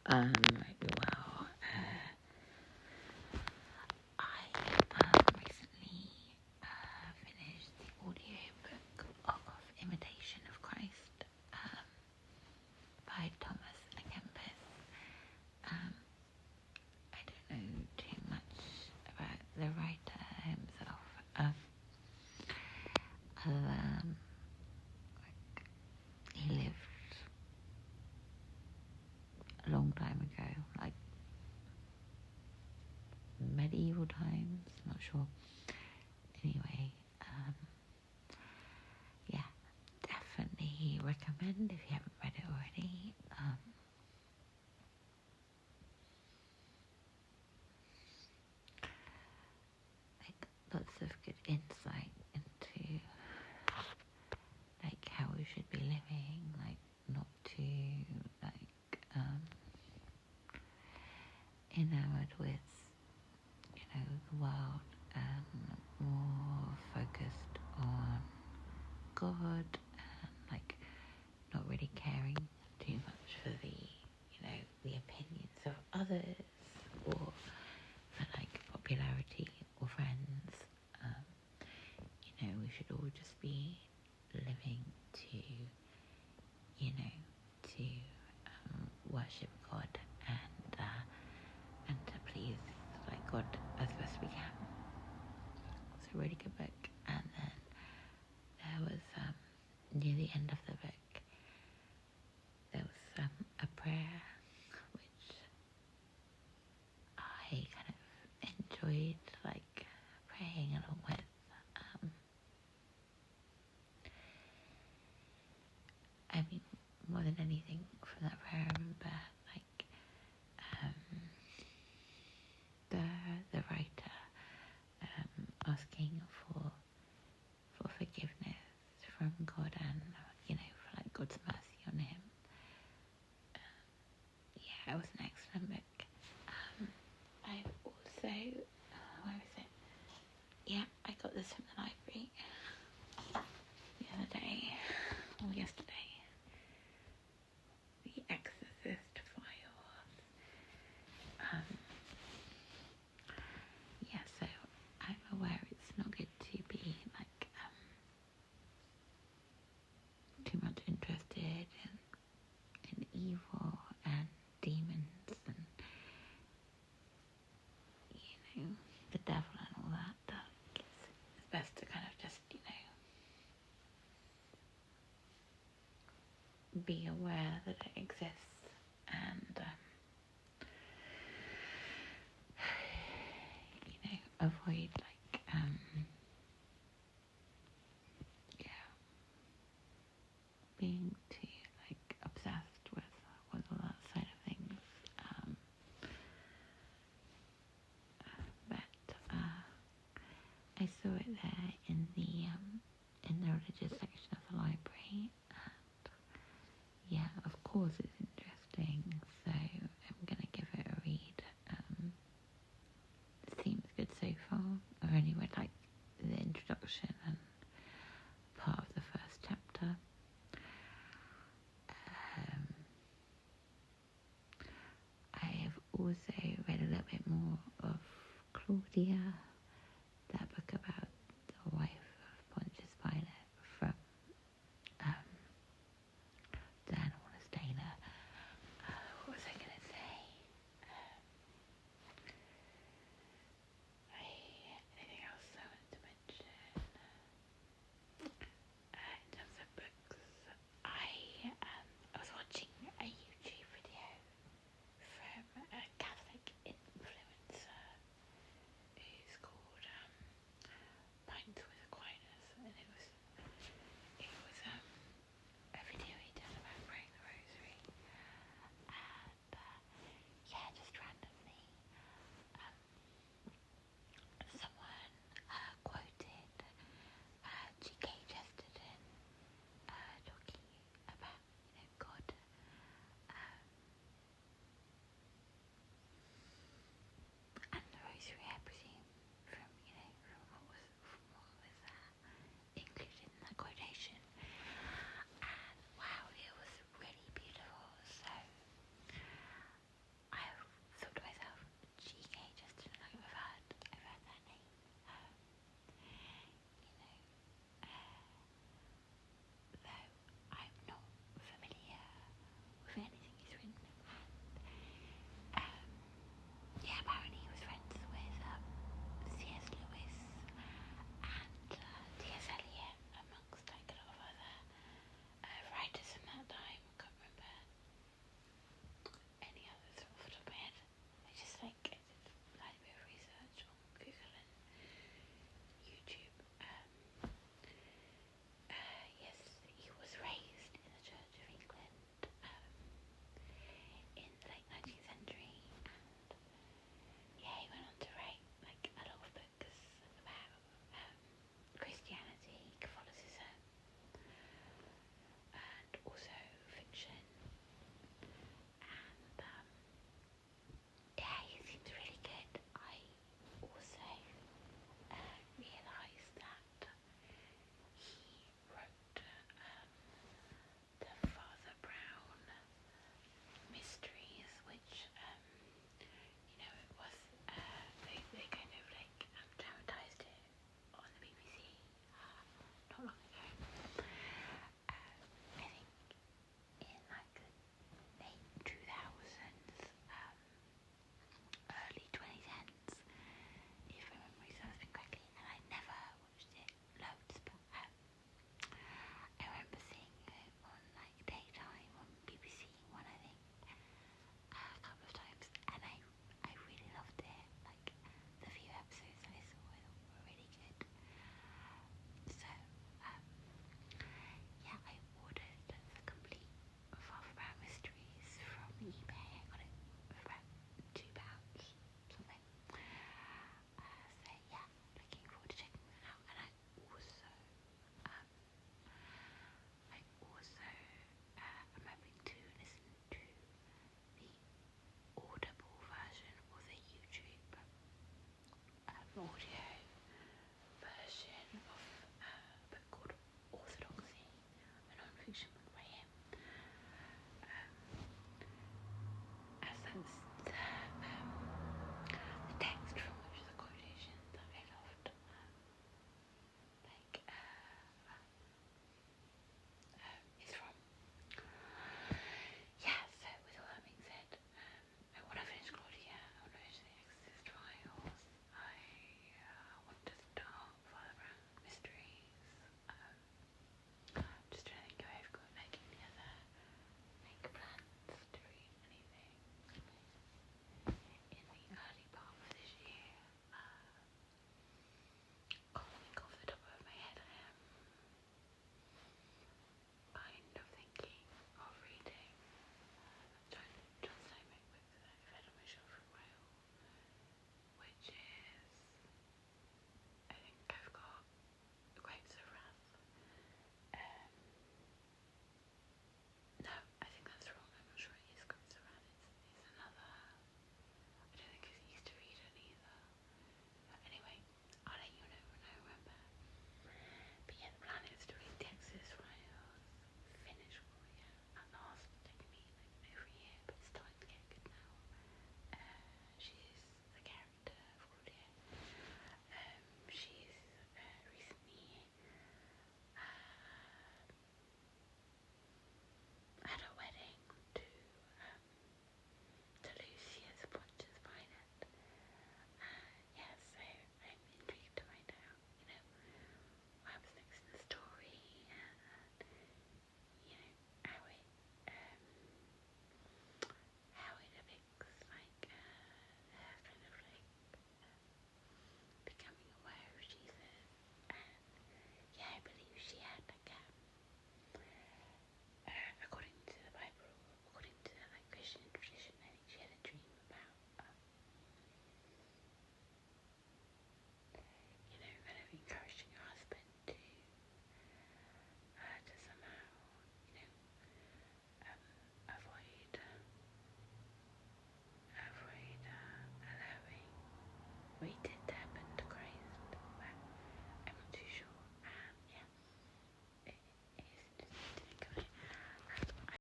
Well, I recently finished the audiobook of Imitation of Christ by Thomas and Kempis. I don't know too much about the writer himself. He lived a long time ago, like medieval times, not sure. Anyway, yeah, definitely recommend if you haven't read it already. Like lots of good insight into like how we should be living, like not too like enamored with the world, and more focused on God, and like not really caring too much for the opinions of others, or for like popularity or friends. We should all just be living to worship God and to please like God as best we can. It's a really good book. And then there was near the end of the book, there was a prayer which I kind of enjoyed, like praying along with. I mean, more than anything from that prayer, I remember like the writer asking for forgiveness from God, and for like God's mercy on him. Yeah, it was an excellent book. I've also, where is it? Yeah, I got this from the library the other day, or yesterday. The Exorcist Files. Yeah, so I'm aware it's not good to be like too much interested in evil and demons and the devil and all that. It's best to kind of just be aware that it exists, and avoid like being too like obsessed with all that side of things. But I saw it there in the religious section of the library, and yeah, of course it's interesting, so I'm gonna give it a read. It seems good so far. I've only read like the introduction and part of the first chapter. I have also read a little bit more of Claudia